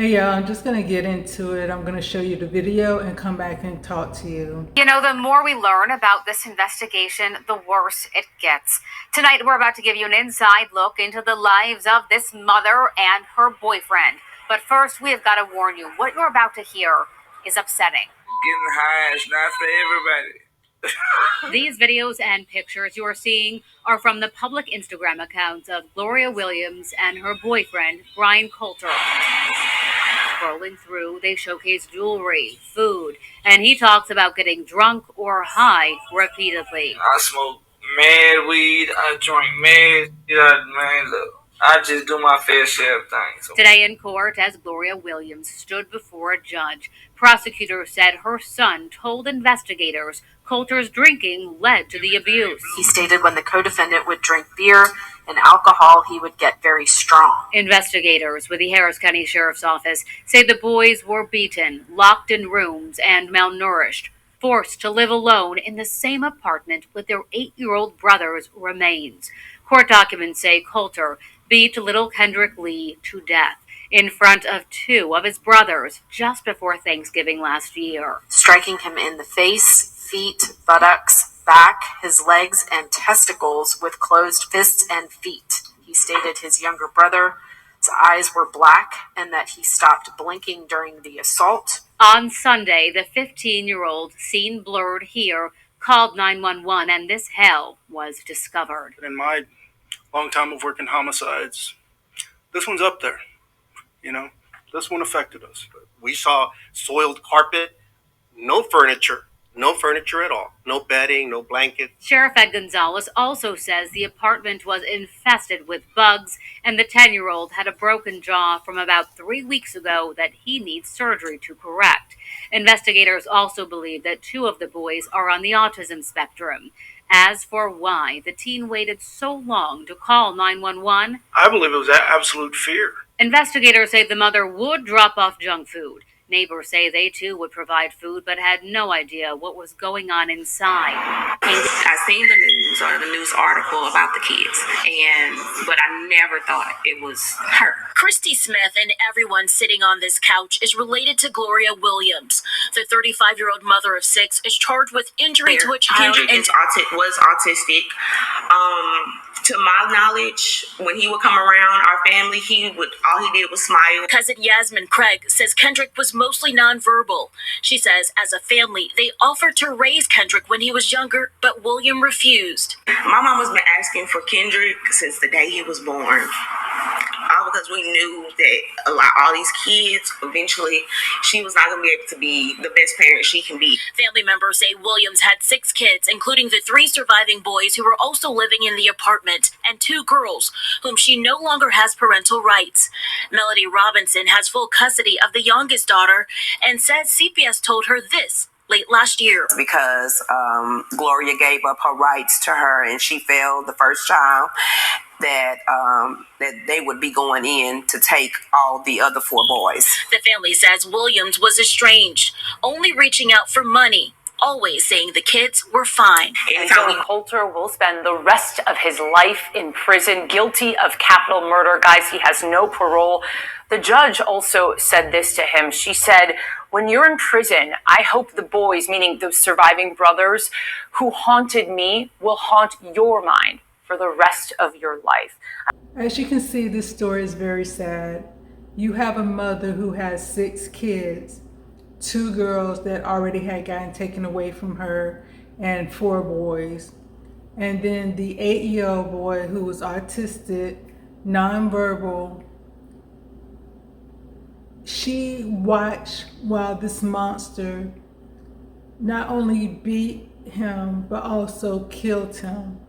Hey y'all, I'm just gonna get into it. I'm gonna show you the video and come back and talk to you. You know, the more we learn about this investigation, the worse it gets. Tonight, we're about to give you an inside look into the lives of this mother and her boyfriend. But first, we have got to warn you, what you're about to hear is upsetting. Getting high is not for everybody. These videos and pictures you are seeing are from the public Instagram accounts of Gloria Williams and her boyfriend, Brian Coulter. Scrolling through, they showcase jewelry, food, and he talks about getting drunk or high repeatedly. I smoke mad weed, I drink mad, man, look. I just do my fair share of things. Today in court, as Gloria Williams stood before a judge, prosecutors said her son told investigators Coulter's drinking led to the abuse. He stated when the co-defendant would drink beer and alcohol, he would get very strong. Investigators with the Harris County Sheriff's Office say the boys were beaten, locked in rooms, and malnourished, forced to live alone in the same apartment with their 8-year-old brother's remains. Court documents say Coulter beat little Kendrick Lee to death in front of 2 of his brothers just before Thanksgiving last year. Striking him in the face, feet, buttocks, back, his legs, and testicles with closed fists and feet. He stated his younger brother's eyes were black and that he stopped blinking during the assault. On Sunday, the 15-year-old, seen blurred here, called 911 and this hell was discovered. In my long time of working homicides, this one's up there. This one affected us. We saw soiled carpet, no furniture at all. No bedding, no blankets. Sheriff Ed Gonzalez also says the apartment was infested with bugs and the 10-year-old had a broken jaw from about 3 weeks ago that he needs surgery to correct. Investigators also believe that 2 of the boys are on the autism spectrum. As for why the teen waited so long to call 911, I believe it was absolute fear. Investigators say the mother would drop off junk food. Neighbors say they too would provide food but had no idea what was going on inside. I seen the news or the news article about the kids, but I never thought it was her. Christy Smith and everyone sitting on this couch is related to Gloria Williams. The 35-year-old mother of 6 is charged with injury to a child. Kendrick was autistic. To my knowledge, when he would come around our family, all he did was smile. Cousin Yasmin Craig says Kendrick was mostly nonverbal. She says as a family, they offered to raise Kendrick when he was younger, but William refused. My mom has been asking for Kendrick since the day he was born. All because we knew that all these kids, eventually, she was not going to be able to be the best parent she can be. Family members say Williams had 6 kids, including the 3 surviving boys who were also living in the apartment, and 2 girls, whom she no longer has parental rights. Melody Robinson has full custody of the youngest daughter and says CPS told her this late last year. Because Gloria gave up her rights to her and she failed the first child, that they would be going in to take all the other 4 boys. The family says Williams was estranged, only reaching out for money, always saying the kids were fine. And Tony Coulter will spend the rest of his life in prison, guilty of capital murder. Guys, he has no parole. The judge also said this to him. She said, when you're in prison, I hope the boys, meaning the surviving brothers who haunted me, will haunt your mind for the rest of your life. As you can see, this story is very sad. You have a mother who has 6 kids, 2 girls that already had gotten taken away from her, and 4 boys. And then the 8-year-old boy who was autistic, nonverbal. She watched while this monster not only beat him, but also killed him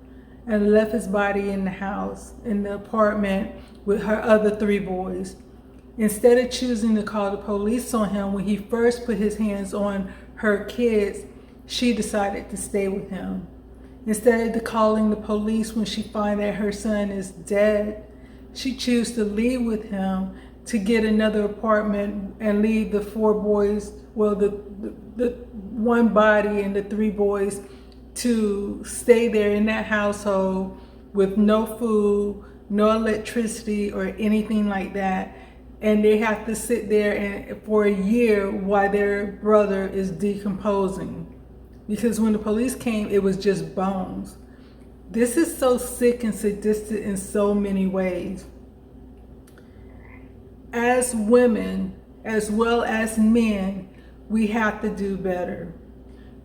and left his body in the house, in the apartment with her other 3 boys. Instead of choosing to call the police on him when he first put his hands on her kids, she decided to stay with him. Instead of calling the police when she finds that her son is dead, she chose to leave with him to get another apartment and leave the 4 boys, well, the 1 body and the 3 boys to stay there in that household with no food, no electricity or anything like that. and they have to sit there and for a year while their brother is decomposing. Because when the police came, it was just bones. This is so sick and sadistic in so many ways. As women, as well as men, we have to do better.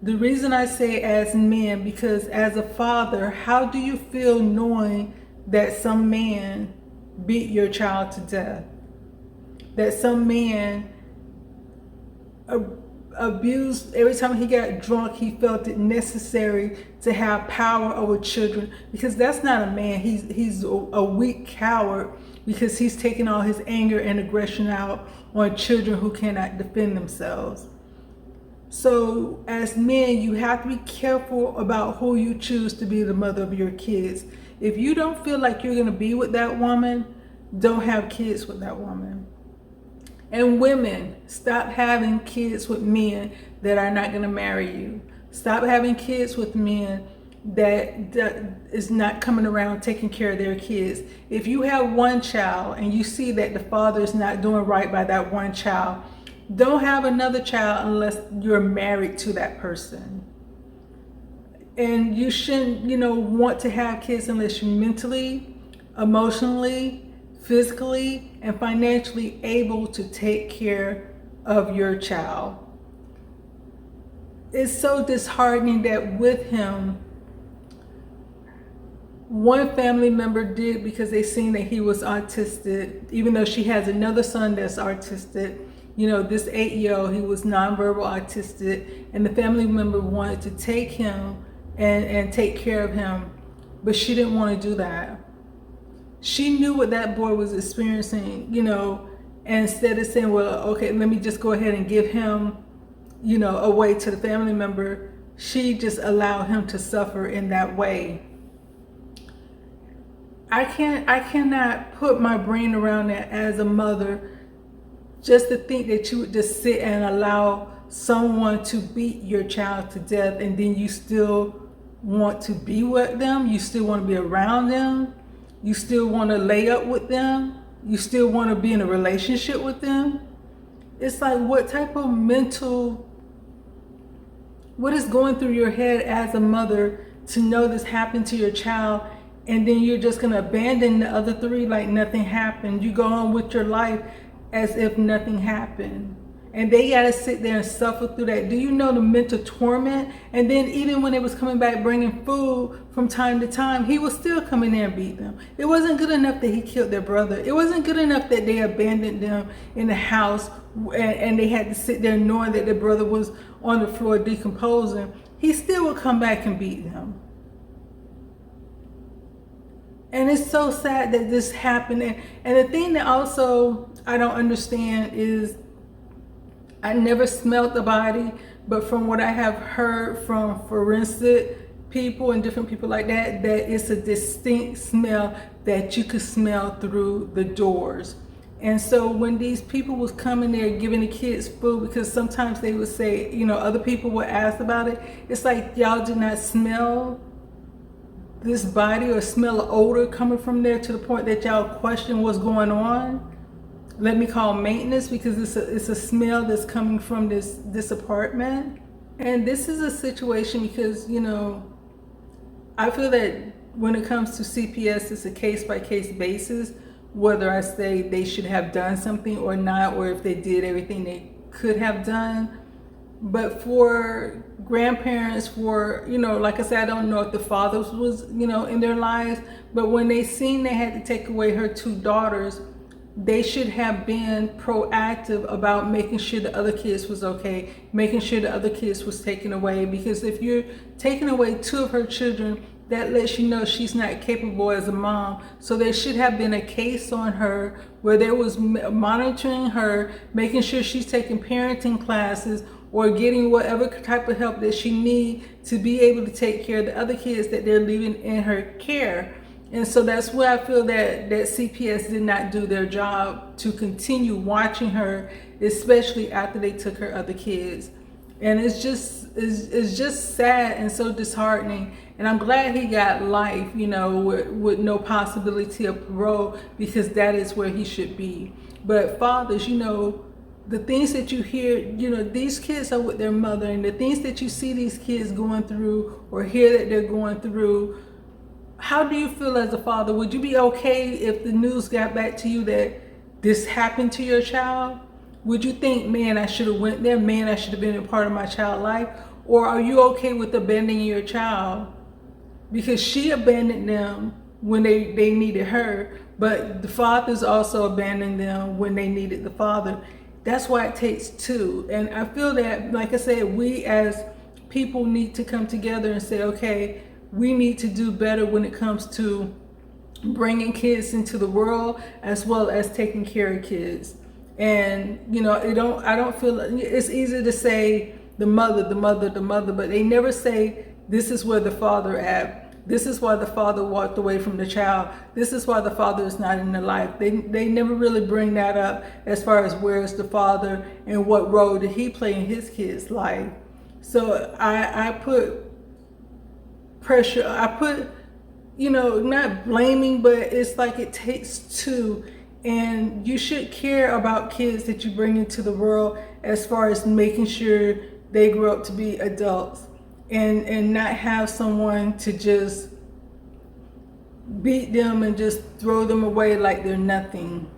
The reason I say as men, because as a father, how do you feel knowing that some man beat your child to death? That some man abused, every time he got drunk, he felt it necessary to have power over children, because that's not a man. He's a weak coward, because he's taking all his anger and aggression out on children who cannot defend themselves. So as men, you have to be careful about who you choose to be the mother of your kids. If you don't feel like you're going to be with that woman, don't have kids with that woman. And women, stop having kids with men that are not going to marry you. Stop having kids with men that is not coming around taking care of their kids. If you have one child and you see that the father is not doing right by that one child, don't have another child unless you're married to that person. And you shouldn't, want to have kids unless you're mentally, emotionally, physically, and financially able to take care of your child. It's so disheartening that with him, one family member did, because they seen that he was autistic, even though she has another son that's autistic. This 8-year-old, he was nonverbal autistic, and the family member wanted to take him and take care of him, but she didn't want to do that. She knew what that boy was experiencing, and instead of saying, well, okay, let me just go ahead and give him, away to the family member, she just allowed him to suffer in that way. I cannot put my brain around that as a mother, just to think that you would just sit and allow someone to beat your child to death, and then you still want to be with them, you still want to be around them, you still want to lay up with them, you still want to be in a relationship with them. It's like, what type of what is going through your head as a mother to know this happened to your child, and then you're just going to abandon the other 3 like nothing happened? You go on with your life as if nothing happened. And they got to sit there and suffer through that. Do you know the mental torment? And then even when they was coming back bringing food from time to time, he was still coming there and beat them. It wasn't good enough that he killed their brother. It wasn't good enough that they abandoned them in the house and they had to sit there knowing that their brother was on the floor decomposing. He still would come back and beat them. And it's so sad that this happened. And the thing that also I don't understand is, I never smelled the body, but from what I have heard from forensic people and different people like that, that it's a distinct smell that you could smell through the doors. And so when these people was coming there giving the kids food, because sometimes they would say, other people would ask about it, it's like, y'all did not smell this body or smell an odor coming from there to the point that y'all question what's going on. Let me call maintenance, because it's a smell that's coming from this apartment. And this is a situation because, I feel that when it comes to CPS, it's a case-by-case basis, whether I say they should have done something or not, or if they did everything they could have done. But for grandparents, like I said, I don't know if the fathers was, in their lives, but when they seen they had to take away her 2 daughters, they should have been proactive about making sure the other kids was okay, making sure the other kids was taken away. Because if you're taking away 2 of her children, that lets you know she's not capable as a mom. So there should have been a case on her where there was monitoring her, making sure she's taking parenting classes or getting whatever type of help that she needs to be able to take care of the other kids that they're leaving in her care. And so that's where I feel that CPS did not do their job to continue watching her, especially after they took her other kids. And it's just sad and so disheartening. And I'm glad he got life, you know, with no possibility of parole, because that is where he should be. But fathers, you know, the things that you hear, you know, these kids are with their mother, and the things that you see these kids going through or hear that they're going through, how do you feel as a father? Would you be okay if the news got back to you that this happened to your child? Would you think, man, I should have went there, man, I should have been a part of my child's life? Or are you okay with abandoning your child? Because she abandoned them when they needed her, but the fathers also abandoned them when they needed the father. That's why it takes two. And I feel that, like I said, we as people need to come together and say, okay, we need to do better when it comes to bringing kids into the world, as well as taking care of kids. And you know, I don't feel, it's easy to say the mother, but they never say this is where the father at. This is why the father walked away from the child. This is why the father is not in their life. They never really bring that up as far as where's the father and what role did he play in his kid's life. So I put pressure, I put, you know, not blaming, but it's like it takes two. And you should care about kids that you bring into the world, as far as making sure they grow up to be adults, and not have someone to just beat them and just throw them away like they're nothing.